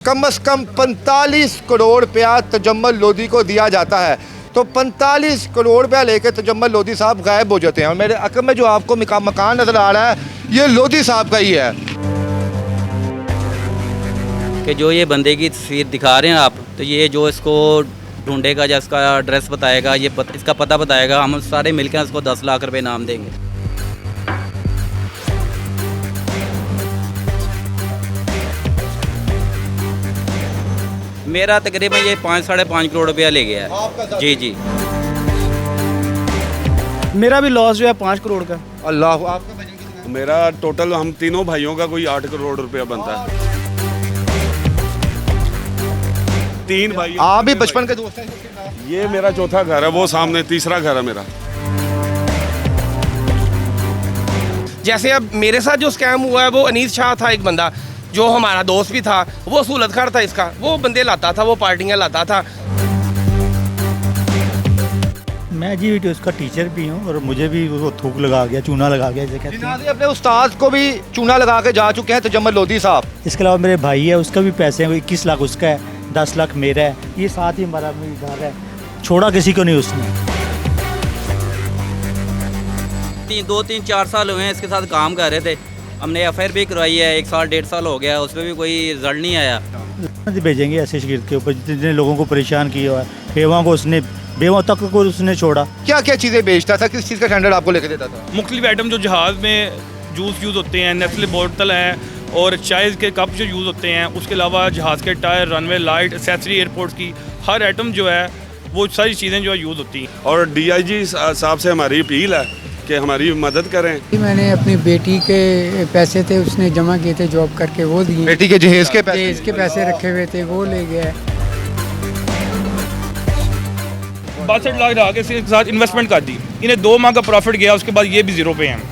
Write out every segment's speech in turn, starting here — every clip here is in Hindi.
कम से कम 45 करोड़ रुपया तजम्मल लोधी को दिया जाता है। तो 45 करोड़ रुपया लेकर तजम्मल लोधी साहब गायब हो जाते हैं। और मेरे अकब में जो आपको मकान नज़र आ रहा है ये लोधी साहब का ही है। कि जो ये बंदे की तस्वीर दिखा रहे हैं आप, तो ये जो इसको ढूंढेगा या इसका एड्रेस बताएगा, इसका पता बताएगा, हम सारे मिलकर इसको 10 लाख रुपए इनाम देंगे। मेरा तकरीबन ये 5-5.5 करोड़ रुपया ले गया है। जी जी, मेरा भी लॉस जो है 5 करोड़ का। अल्लाह, आपका बजट कितना है? मेरा टोटल हम तीनों भाइयों का कोई 8 करोड़ रुपया बनता है। 3 भाई। आप भी बचपन के दोस्त हैं? ये मेरा चौथा घर है, वो सामने तीसरा घर है मेरा। जैसे अब मेरे साथ जो स्कैम हुआ है वो अनीस शाह था, एक बंदा जो हमारा दोस्त भी था, वो सहूलत खार था इसका, वो बंदे लाता था, वो पार्टियां लाता था। मैं जी तो इसका टीचर भी हूँ और मुझे भी वो थूक लगा गया, चूना लगा गया, जैसे कहते हैं। जिनाज़े अपने उस्ताद को भी चूना लगा के जा चुके हैं तजम्मल लोधी साहब। इसके अलावा मेरे भाई है, उसका भी पैसे हैं, 21 लाख उसका है, 10 लाख मेरा है। ये साथ ही हमारा भी घर है, छोड़ा किसी को नहीं उसने। 2-3-4 साल हुए हैं इसके साथ काम कर रहे थे। हमने एफआईआर भी करवाई है, 1 साल 1.5 साल हो गया, उसमें भी कोई रिजल्ट नहीं आया। भेजेंगे ऐसे शिगिर्द के ऊपर जितने लोगों को परेशान किया हुआ है, बेवा तक को उसने छोड़ा। क्या क्या चीज़ें बेचता था, किस चीज़ का टेंडर आपको लेके देता था? मुख्तलिफ आइटम जो जहाज़ में जूस यूज़ होते हैं, नेस्ले बोतल हैं और चाय के कप जो यूज़ होते हैं, उसके अलावा जहाज़ के tyre, runway light, accessory airport की हर आइटम जो है वो सारी चीज़ें जो है यूज़ होती हैं। और डीआईजी साहब से हमारी अपील है कि हमारी मदद करें। मैंने अपनी बेटी के पैसे थे उसने जमा किए थे जॉब करके, वो दिए। बेटी के जहेज के पैसे? जहेज के पैसे रखे हुए थे, वो ले गया। 62 लाख लगा के इसके साथ इन्वेस्टमेंट कर दी, इन्हें 2 माह का प्रॉफिट गया, उसके बाद ये भी ज़ीरो पे हैं।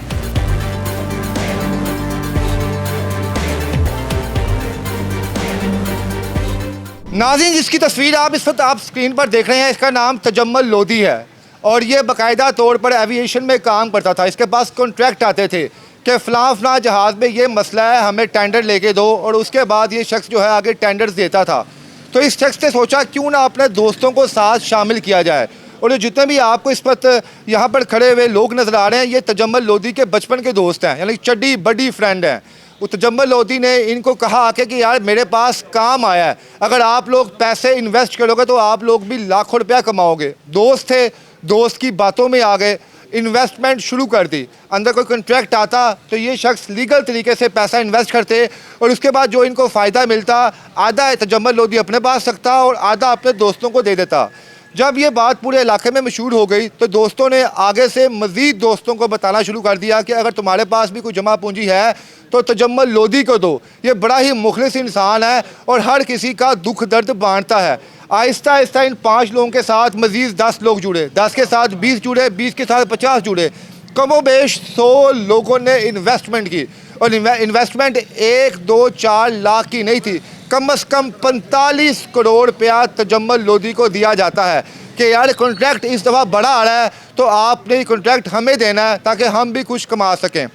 नाज़रीन, जिसकी तस्वीर आप इस वक्त आप स्क्रीन पर देख रहे हैं, इसका नाम तजम्मल लोधी है और ये बाकायदा तौर पर एविएशन में काम करता था। इसके पास कॉन्ट्रैक्ट आते थे कि फ़लाँ जहाज़ में ये मसला है, हमें टेंडर लेके दो, और उसके बाद ये शख्स जो है आगे टेंडर्स देता था। तो इस शख्स ने सोचा क्यों ना अपने दोस्तों को साथ शामिल किया जाए। और जितने भी आपको इस वक्त यहाँ पर खड़े हुए लोग नज़र आ रहे हैं, ये तजम्मल लोधी के बचपन के दोस्त हैं, यानी चड्डी बड़ी फ्रेंड हैं। वो तजम्मल लोधी ने इनको कहा आके कि यार मेरे पास काम आया है, अगर आप लोग पैसे इन्वेस्ट करोगे तो आप लोग भी लाखों रुपया कमाओगे। दोस्त थे, दोस्त की बातों में आ गए, इन्वेस्टमेंट शुरू कर दी। अंदर कोई कॉन्ट्रैक्ट आता तो ये शख्स लीगल तरीके से पैसा इन्वेस्ट करते और उसके बाद जो इनको फ़ायदा मिलता आधा तजम्मल लोधी अपने पास रखता और आधा अपने दोस्तों को दे देता। जब ये बात पूरे इलाके में मशहूर हो गई तो दोस्तों ने आगे से मज़ीद दोस्तों को बताना शुरू कर दिया कि अगर तुम्हारे पास भी कोई जमा पूंजी है तो तजम्मल लोधी को दो, ये बड़ा ही मुखलिस इंसान है और हर किसी का दुख दर्द बांटता है। आहिस्ता आहिस्ता इन 5 लोगों के साथ मज़ीद 10 लोग जुड़े, 10 के साथ 20 जुड़े, 20 के साथ 50 जुड़े, कमोबेश 100 लोगों ने इन्वेस्टमेंट की। और इन्वेस्टमेंट 1-2-4 लाख की नहीं थी, कम से कम 45 करोड़ रुपया तजम्मल लोधी को दिया जाता है कि यार कॉन्ट्रैक्ट इस दफ़ा बड़ा आ रहा है तो आपने ये कॉन्ट्रैक्ट हमें देना है ताकि हम भी कुछ कमा सकें।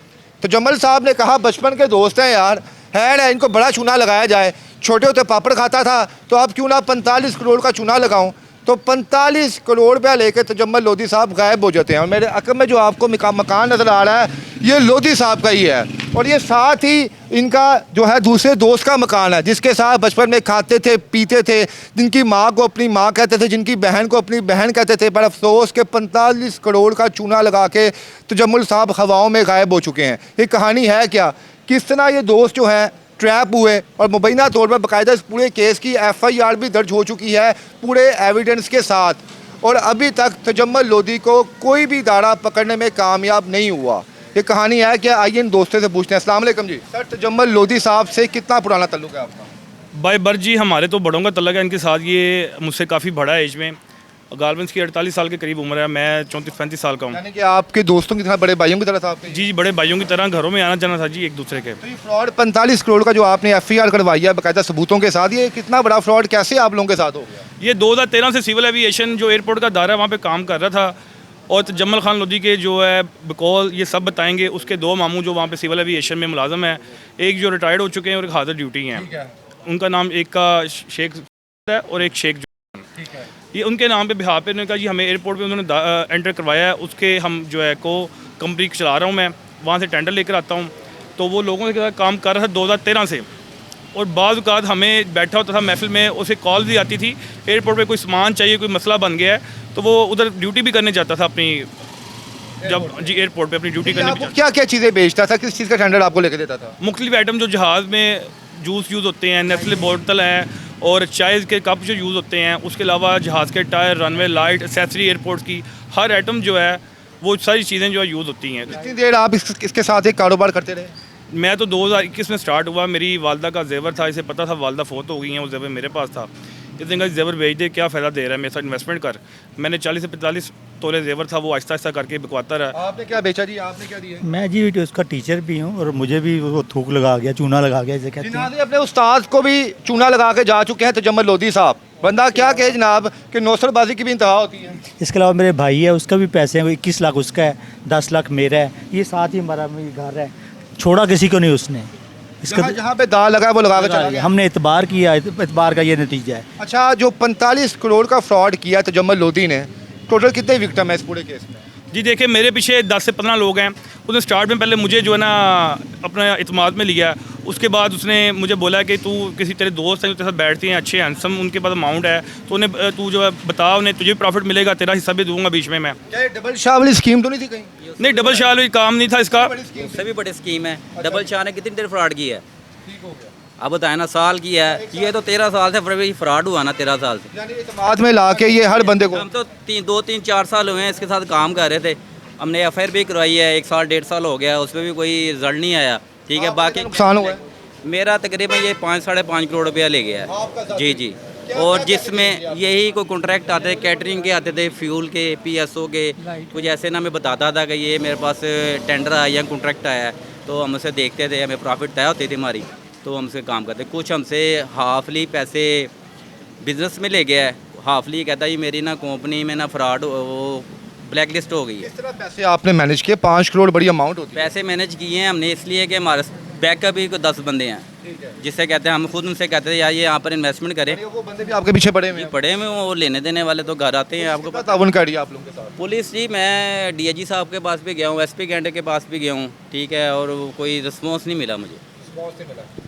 तजम्मल साहब ने कहा बचपन के दोस्त हैं यार, है इनको बड़ा चूना लगाया जाए। छोटे होते पापड़ खाता था तो अब क्यों ना 45 करोड़ का चूना लगाऊं। तो 45 करोड़ रुपया लेकर तजम्मल लोधी साहब गायब हो जाते हैं। और मेरे अकब में जो आपको मकान नज़र आ रहा है ये लोधी साहब का ही है। और ये साथ ही इनका जो है दूसरे दोस्त का मकान है जिसके साथ बचपन में खाते थे, पीते थे, जिनकी माँ को अपनी माँ कहते थे, जिनकी बहन को अपनी बहन कहते थे। पर अफसोस के 45 करोड़ का चूना लगा के तजम्मुल साहब हवाओं में गायब हो चुके हैं। ये कहानी है क्या, किस तरह ये दोस्त जो हैं ट्रैप हुए और मुबैना तौर पर बाकायदा इस पूरे केस की FIR भी दर्ज हो चुकी है पूरे एविडेंस के साथ। और अभी तक तजम्मल लोधी को कोई भी दाड़ा पकड़ने में कामयाब नहीं हुआ। ये कहानी है क्या, आइए इन दोस्तों से पूछते हैं। अस्सलाम वालेकुम जी। सर, तजम्मल लोधी साहब से कितना पुराना तल्लुक है आपका? बाय बर्थ जी हमारे तो बड़ों का तल्लक है इनके साथ, ये मुझसे काफ़ी बड़ा है एज में। गालबन की 48 साल के करीब उम्र है, मैं 34-35 साल का हूँ। यानी कि आपके दोस्तों की तरह, बड़े भाइयों की तरह था आपके? जी, बड़े भाइयों की तरह घरों में आना जाना था जी एक दूसरे के। तो ये फ्रॉड 45 करोड़ का जो आपने FIR करवाई है बाकायदा सबूतों के साथ, ये कितना बड़ा फ्रॉड कैसे आप लोगों के साथ हो गया? ये 2013 से सिविल एविएशन जो एयरपोर्ट का दायरा वहाँ पे काम कर रहा था और तजम्मल खान लोधी के जो है बिकॉल ये सब बताएंगे, उसके 2 मामू जो वहाँ पे सिविल एविएशन में मुलाजम है, एक जो रिटायर्ड हो चुके हैं और एक हाजिर ड्यूटी हैं। उनका नाम एक का शेख है और एक शेख ये उनके नाम पे बिहार पे उन्होंने कहा जी हमें एयरपोर्ट पे उन्होंने एंटर करवाया है, उसके हम जो है को कंपनी चला रहा हूँ मैं, वहाँ से टेंडर लेकर आता हूँ। तो वो लोगों के साथ काम कर रहा था 2013 से, और बाज़ औक़ात हमें बैठा होता था महफिल में, उसे कॉल भी आती थी एयरपोर्ट पे कोई सामान चाहिए, कोई मसला बन गया है, तो वो उधर ड्यूटी भी करने जाता था अपनी, जब जी एयरपोर्ट पे अपनी ड्यूटी करने भी जाता क्या क्या चीज़ें बेचता था, किस चीज़ का टेंडर आपको लेके देता था? मुख्तलिफ आइटम जो जहाज़ में जूस यूज़ होते हैं, नेस्ले बोतल हैं और चाय के कप जो यूज़ होते हैं, उसके अलावा जहाज़ के tyre, runway light, accessory airport की हर आइटम जो है वो सारी चीज़ें जो है यूज़ होती हैं। कितनी देर आप इसके साथ एक कारोबार करते रहे? मैं तो 2021 में स्टार्ट हुआ, मेरी वालदा का जेवर था, इसे पता था वालदा फोत हो गई हैं, वो जेवर मेरे पास था। इसने कहा जेवर बेच दे, क्या फ़ायदा दे रहा है, मेरे साथ इन्वेस्टमेंट कर। मैंने 40 से 45 तोले जेवर था, वो आहिस्ता आहिस्ता करके बिकवाता रहा। आपने क्या बेचा जी, आपने क्या दिया? मैं जी उसका टीचर भी हूँ और मुझे भी वो थूक लगा गया, चूना लगा गया इसे कहते हैं। जनाब अपने उस्ताद को भी चूना लगा के जा चुके हैं तजम्मल लोधी साहब। बंदा क्या कहे जनाब कि नौसरबाजी की भी इंतहा होती है। इसके अलावा मेरे भाई है, उसका भी पैसे हैं, 21 लाख उसका है, 10 लाख मेरा है, ये साथ ही हमारा घर है, छोड़ा किसी को नहीं उसने। इसका जहाँ पे दाल लगा है वो लगा के चला गया। हमने इतबार किया, इतबार का ये नतीजा है। अच्छा, जो 45 करोड़ का फ्रॉड किया तजम्मल लोधी ने, टोटल कितने विक्टिम है इस पूरे केस में? जी देखिए, मेरे पीछे 10 से 15 लोग हैं। उसने स्टार्ट में पहले मुझे जो है ना अपना इत्माद में लिया, उसके बाद उसने मुझे बोला कि तू किसी तेरे दोस्त हैं, तेरे साथ बैठती हैं, अच्छे हैंडसम, उनके पास अमाउंट है, तो उन्हें तू जो है बता, उन्हें तुझे भी प्रॉफिट मिलेगा, तेरा हिस्सा भी दूंगा बीच में मैं। क्या ये डबल शाह वाली स्कीम तो नहीं थी कहीं? नहीं, डबल शाह वाली काम नहीं था इसका। उससे भी बड़ी स्कीम है। डबल शाह ने कितनी देर फ्रॉड की है? अब बताए ना, साल की है ये, तो 13 साल से फ्रॉड हुआ ना, 13 साल से। यानी इत्माद में ला के ये हर बंदे को। हम तो 2-3-4 साल हुए हैं इसके साथ काम कर रहे थे। हमने एफआईआर भी करवाई है, 1 साल 1.5 साल हो गया, उसमें भी कोई रिजल्ट नहीं आया। ठीक है, बाकी नुकसान हुआ है? मेरा तकरीबन ये 5-5.5 करोड़ रुपया ले गया है। जी जी। और जिसमें यही कोई कॉन्ट्रैक्ट आते थे, कैटरिंग के आते थे, फ्यूल के, पीएसओ के, कुछ ऐसे ना, मैं बताता था कि ये मेरे पास टेंडर आया या कॉन्ट्रैक्ट आया है, तो हम उसे देखते थे, हमें प्रॉफिट तय होती थी हमारी, तो हमसे काम करते। कुछ हमसे हाफली पैसे बिजनेस में ले गया है, हाफली कहता है ये मेरी ना कंपनी में ना फ्रॉड वो ब्लैक लिस्ट हो गई है। किस तरह पैसे आपने मैनेज किए? 5 करोड़ बड़ी अमाउंट होती है। पैसे मैनेज किए हैं हमने इसलिए कि हमारे बैकअप भी 10 बंदे हैं, जिससे कहते हैं, हम खुद उनसे कहते हैं यार ये यहाँ पर इन्वेस्टमेंट करें। वो बंदे भी आपके पीछे पड़े हुए ये हैं? पड़े में वो लेने देने वाले तो घर आते हैं। आपको कितना ताउन कर दिया आप लोगों के साथ? पुलिस जी, मैं डीआईजी साहब के पास भी गया हूँ, एसपी कैंडर के पास भी गया हूँ, ठीक है, और कोई रिस्पॉन्स नहीं मिला मुझे।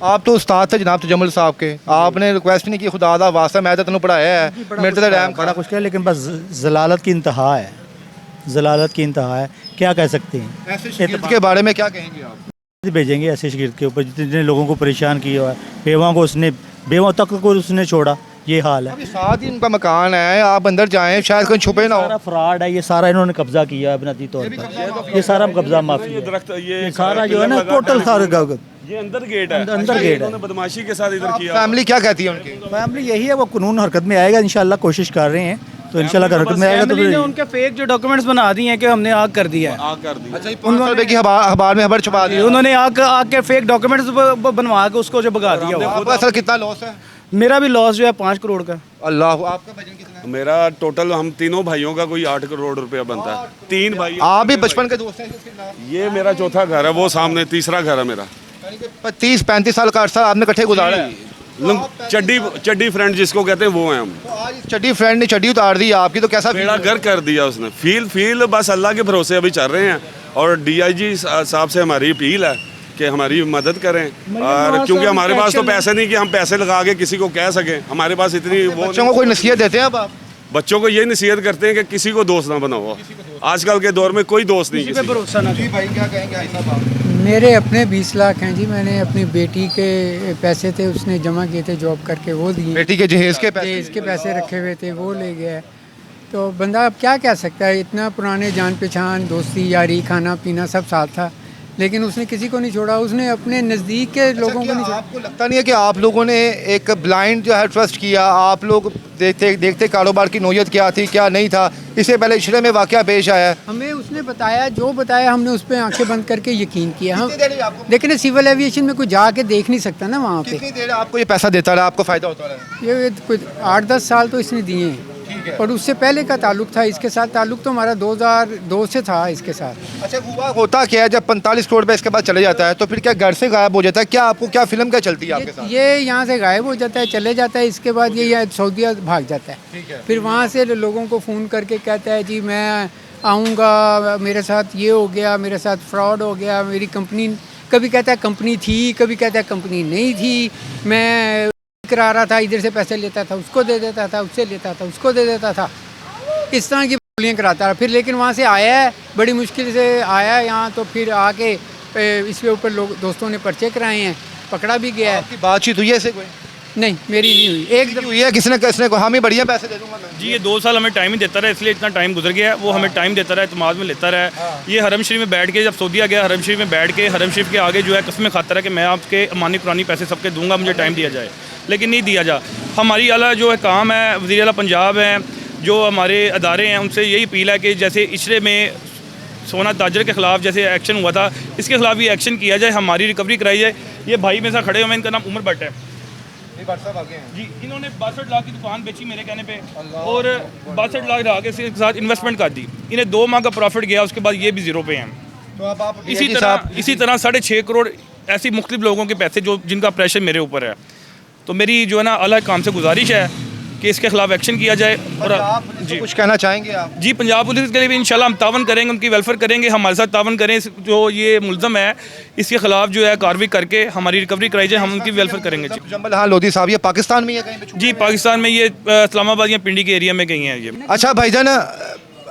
आप तो उस्ताद थे जनाब तजम्मल साहब के, आपने रिक्वेस्ट नहीं की खुदा दा वास्ता, मैं तो तेन पढ़ाया है, मेरे तो रैम बड़ा कुछ क्या, लेकिन बस जलालत की इंतहा है, जलालत की इंतहा है, क्या कह सकते हैं। ऐसे शागिर्द के बारे में क्या कहेंगे आप? भेजेंगे ऐसे शागिर्द के ऊपर जितने लोगों को परेशान किया हुआ है, बेवा तक को उसने छोड़ा, ये हाल है। अभी साथ ही उनका मकान है, आप अंदर जाएं, शायद कहीं छुपे ना सारा हो। फ्रॉड है, ये सारा इन्होंने कब्जा किया है अपनाती तौर पर, ये सारा कब्जा माफी है। दरख्त ये सारा जो है ना टोटल सारा ये अंदर गेट है, अंदर गेट है। इन्होंने बदमाशी के साथ इधर किया। फैमिली क्या कहती है उनकी? फैमिली यही है, वो कानून हरकत में आएगा इंशाल्लाह, कोशिश कर रहे हैं, तो इंशाल्लाह हरकत में आएगा। तो फैमिली ने उनके फेक जो डॉक्यूमेंट्स बना दिए हैं कि हमने आग कर दिया है, आग कर दी। अच्छा, 500 रुपए की अखबार में खबर छुपा दी। उन्होंने आग के फेक डॉक्यूमेंट्स बनवा के उसको जो भगा दिया हुआ। आपका असल कितना लॉस है? मेरा भी लॉस जो है 5 करोड़ का। अल्लाह, आपका बजट कितना है? मेरा टोटल हम तीनों भाइयों का कोई 8 करोड़ रुपया बनता है। 3 भाई। आप भी बचपन के दोस्त हैं इसके खिलाफ? ये मेरा चौथा घर है, वो सामने तीसरा घर है मेरा। 30-35 साल का अरसा आपने इकट्ठे गुजारा है। चड्डी फ्रेंड जिसको कहते हैं वो हैं हम। तो आज इस चड्डी फ्रेंड ने चड्डी उतार दी आपकी, तो कैसा बेड़ा घर कर दिया उसने। फील बस अल्लाह के भरोसे अभी चल रहे हैं, और डीआईजी साहब से हमारी अपील है कि हमारी मदद करें, और क्योंकि हमारे पास तो पैसे नहीं कि हम पैसे लगा के किसी को कह सकें, हमारे पास इतनी वो बच्चों को कोई नसीहत देते हैं अब आप? बच्चों को ये नसीहत करते हैं कि किसी को दोस्त ना बनाओ। आजकल के दौर में कोई दोस्त नहीं किसी भरोसा ना। जी भाई, क्या कहेंगे भाई साहब आप? मेरे अपने 20 लाख हैं जी, मैंने अपनी बेटी के पैसे थे उसने जमा किए थे जॉब करके, वो दिए। बेटी के जहेज के पैसे? जहेज के पैसे रखे हुए थे, वो ले गया। तो बंदा अब क्या कह सकता है, इतना पुराने जान पहचान, दोस्ती यारी, खाना पीना सब साथ था, लेकिन उसने किसी को नहीं छोड़ा, उसने अपने नज़दीक के लोगों को नहीं छोड़ा। आपको लगता नहीं है कि आप लोगों ने एक ब्लाइंड जो है ट्रस्ट किया? आप लोग देखते कारोबार की नोयत क्या थी क्या नहीं था, इससे पहले इशरे में वाक़या पेश आया है। हमें उसने बताया, जो बताया हमने उस पर आंखें बंद करके यकीन किया। हम कितनी देर आपको? लेकिन सिविल एविएशन में कोई जाके देख नहीं सकता ना वहाँ पे। कितनी देर आपको ये पैसा देता रहा, आपको फ़ायदा होता रहा? ये कुछ 8-10 साल तो इसने दिए हैं। और उससे पहले का ताल्लुक था इसके साथ। ताल्लुक तो हमारा 2002 से था इसके साथ। अच्छा, हुआ होता क्या है जब 45 करोड़ रुपए इसके बाद चले जाता है तो फिर क्या घर से गायब हो जाता है? क्या आपको क्या फिल्म क्या चलती है आपके साथ? ये यहाँ से गायब हो जाता है, चले जाता है, इसके बाद ये सऊदीया भाग जाता है। फिर वहाँ से लोगों को फ़ोन करके कहता है जी मैं आऊँगा, मेरे साथ ये हो गया, मेरे साथ फ्रॉड हो गया, मेरी कंपनी, कभी कहता है कंपनी थी, कभी कहता है कंपनी नहीं थी, मैं करा रहा था, इधर से पैसे लेता था, उसको दे देता था, उससे लेता था, उसको दे देता था, इस तरह की बोलियाँ कराता रहा। फिर लेकिन वहाँ से आया है, बड़ी मुश्किल से आया है यहाँ, तो फिर आके इसके ऊपर लोग दोस्तों ने पर्चे कराए हैं, पकड़ा भी गया है। आपकी बातचीत हुई है ऐसे कोई? नहीं, मेरी नहीं हुई। एक एक हुई है किसने को हामी बढ़िया पैसे दे दूंगा मैं। जी ये 2 साल हमें टाइम ही देता रहा, इसलिए इतना टाइम गुजर गया है। वो हमें टाइम देता रहा, इत्मीनान में लेता रहा। ये हरम शरीफ में बैठ के, जब सऊदीया गया हरम शरीफ में बैठ के, हरम शरीफ के आगे जो है कस्में खाता रहा कि मैं आपके अमानी कुरानी पैसे सबके दूंगा, मुझे टाइम दिया जाए, लेकिन नहीं दिया जा। हमारी आला जो है काम है, वज़ीर आला पंजाब हैं, जो हमारे अदारे हैं, उनसे यही अपील है कि जैसे इशरे में सोना ताजर के ख़िलाफ़ जैसे एक्शन हुआ था, इसके खिलाफ भी एक्शन किया जाए, हमारी रिकवरी कराई जाए। ये भाई में से खड़े हुए हैं, इनका नाम उमर भट्ट है जी। इन्होंने 62 लाख की दुकान बेची मेरे कहने पे, और 62 लाख लगा के इसके साथ इन्वेस्टमेंट कर दी। इन्हें 2 माह का प्रॉफिट गया, उसके बाद ये भी ज़ीरो पे हैं। तो अब आप इसी तरह 6.5 करोड़ ऐसी मुख्तलिफ लोगों के पैसे जो जिनका प्रेशर मेरे ऊपर है। तो मेरी जो है ना अल्लाह काम से गुजारिश है कि इसके खिलाफ एक्शन किया जाए। और जी कुछ कहना चाहेंगे आप? जी पंजाब पुलिस के लिए भी इंशाल्लाह हम तावन करेंगे, उनकी वेलफेयर करेंगे, हमारे साथ तावन करें। जो ये मुलजम है इसके खिलाफ जो है कार्रवाई करके हमारी रिकवरी कराई जाए, हम उनकी वेलफेयर करेंगे। जी तजम्मुल हाँ लोधी साहब ये पाकिस्तान में है कहीं पे? जी पाकिस्तान में, ये इस्लामाबाद या पिंडी के एरिया में कहीं है ये। अच्छा भाईजान,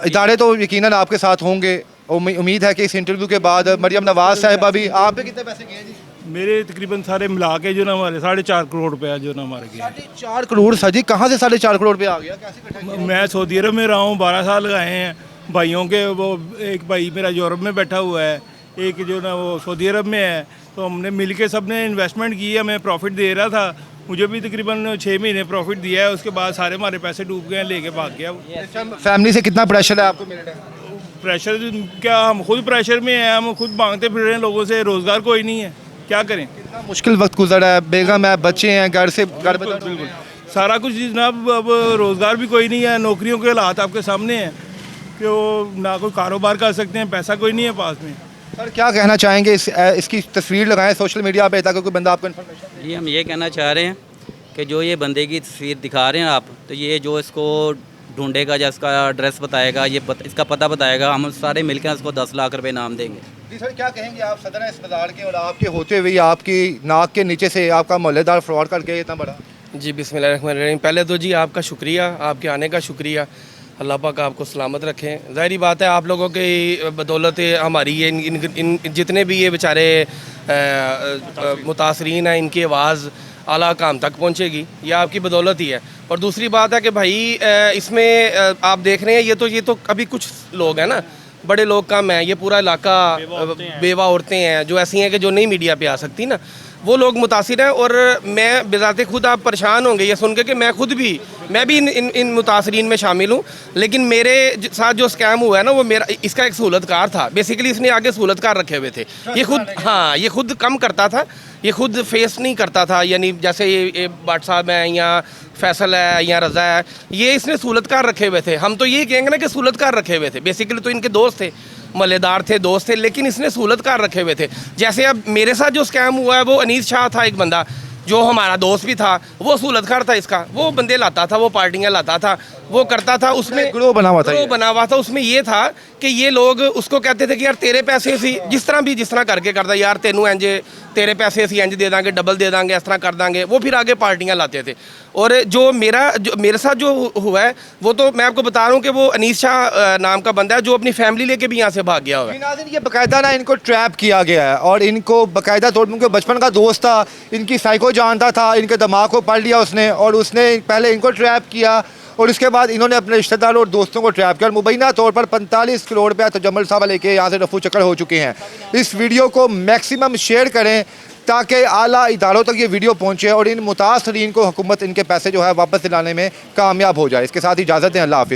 इदारे तो यकीनन आपके साथ होंगे, उम्मीद है कि इस इंटरव्यू के बाद मरियम नवाज साहिबा भी, आप पे कितने पैसे गए जी? मेरे तकरीबन सारे मिला के जो ना हमारे 4.5 करोड़ रुपया जो ना हमारे गया। 4.5 करोड़ सर जी, कहाँ से 4.5 करोड़ रुपया आ गया? कैसे इकट्ठा किया? मैं सऊदी अरब में रहा हूँ, 12 साल लगाए हैं भाइयों के। वो एक भाई मेरा यूरोप में बैठा हुआ है, एक जो ना वो सऊदी अरब में है। तो हमने मिल के सब ने इन्वेस्टमेंट की है, हमें प्रॉफिट दे रहा था, मुझे भी तकरीबन 6 महीने प्रॉफिट दिया है। उसके बाद सारे हमारे पैसे डूब गए, लेके भाग गया। फैमिली से कितना प्रेशर है आपको? मेरे प्रेशर क्या, हम खुद प्रेशर में हैं, हम खुद मांगते फिर रहे हैं लोगों से, रोज़गार कोई नहीं है, क्या करें? कितना मुश्किल वक्त गुजरा है, बेगम है, बच्चे हैं, घर से घर बिल्कुल सारा कुछ जनाब। अब रोज़गार भी कोई नहीं है, नौकरियों के हालात आपके सामने हैं कि वो ना कोई कारोबार कर सकते हैं, पैसा कोई नहीं है पास में। सर क्या कहना चाहेंगे? इसकी तस्वीर लगाएं सोशल मीडिया पे ताकि कोई बंदा आपको इन्फॉर्मेशन दे। जी हम ये कहना चाह रहे हैं कि जो ये बंदे की तस्वीर दिखा रहे हैं आप, तो ये जो इसको ढूंढेगा या इसका एड्रेस बताएगा, इसका पता बताएगा, हम सारे मिलकर इसको 10 लाख रुपए इनाम देंगे। जी सर क्या कहेंगे आप सदर अस्पताल के और आपके होते हुए आपकी नाक के नीचे से आपका मोहल्लेदार फ्रॉड करके इतना बड़ा? जी बिस्मिल्लाहिर्रहमानिर्रहीम। पहले तो जी आपका शुक्रिया, आपके आने का शुक्रिया, अल्लाह पाक आपको सलामत रखें। ज़ाहिरी बात है आप लोगों की बदौलत हमारी ये इन जितने भी ये बेचारे मुतासरीन हैं, इनकी आवाज़ आला काम तक पहुंचेगी, ये आपकी बदौलत ही है। और दूसरी बात है कि भाई इसमें आप देख रहे हैं ये तो अभी कुछ लोग हैं ना, बड़े लोग कम हैं, ये पूरा इलाका बेवा औरतें हैं जो ऐसी हैं कि जो नहीं मीडिया पे आ सकती ना, वो लोग मुतासिर हैं। और मैं बेज़ाते खुद आप परेशान होंगे ये सुन के कि मैं भी इन मुतासरीन में शामिल हूँ। लेकिन मेरे साथ जो स्कैम हुआ है ना, वो मेरा इसका एक सहूलतकार था। बेसिकली इसने आगे सहूलतकार रखे हुए थे। ये खुद कम करता था, ये खुद फेस नहीं करता था। यानी जैसे ये भट्ट साहब हैं या फैसल है या रज़ा है, ये इसने सहूलतकार रखे हुए थे। हम तो ये कहेंगे ना कि सहूलतकार रखे हुए थे, बेसिकली तो इनके दोस्त थे, मल्लेदार थे, दोस्त थे, लेकिन इसने सहूलतकार रखे हुए थे। जैसे अब मेरे साथ जो स्कैम हुआ है, वो अनीस शाह था एक बंदा, जो हमारा दोस्त भी था, वो सहूलतकार था इसका। वो बंदे लाता था, वो पार्टियाँ लाता था, वो करता था। उसमें ग्रोह बना हुआ था। उसमें ये था कि ये लोग उसको कहते थे कि यार तेरे पैसे सी जिस तरह करके करता, यार तेनू इंज तेरे पैसे असी इंज दे देंगे, डबल दे देंगे, इस तरह कर देंगे। वो फिर आगे पार्टियाँ लाते थे। और जो मेरे साथ जो हुआ है, वो तो मैं आपको बता रहा हूँ कि वो अनीस शाह नाम का बंदा है, जो अपनी फैमिली लेके भी यहाँ से भाग गया हुआ है। नाज़रीन ये बाकायदा ना इनको ट्रैप किया गया है और इनको बाकायदा तौर पर, उनके बचपन का दोस्त था, इनकी साइको जानता था, इनके दिमाग को पढ़ लिया उसने, और उसने पहले इनको ट्रैप किया और इसके बाद इन्होंने अपने रिश्तेदारों और दोस्तों को ट्रैप किया और मुबैना तौर पर 45 करोड़ रुपया तजम्मुल साहब लेके यहाँ से रफू चक्कर हो चुके हैं। इस वीडियो को मैक्सिमम शेयर करें ताकि आला इदारों तक ये वीडियो पहुँचे और इन मुतासरीन को हुकूमत इनके पैसे जो है वापस दिलाने में कामयाब हो जाए। इसके साथ इजाज़त दें, अल्लाह हाफ़िज़।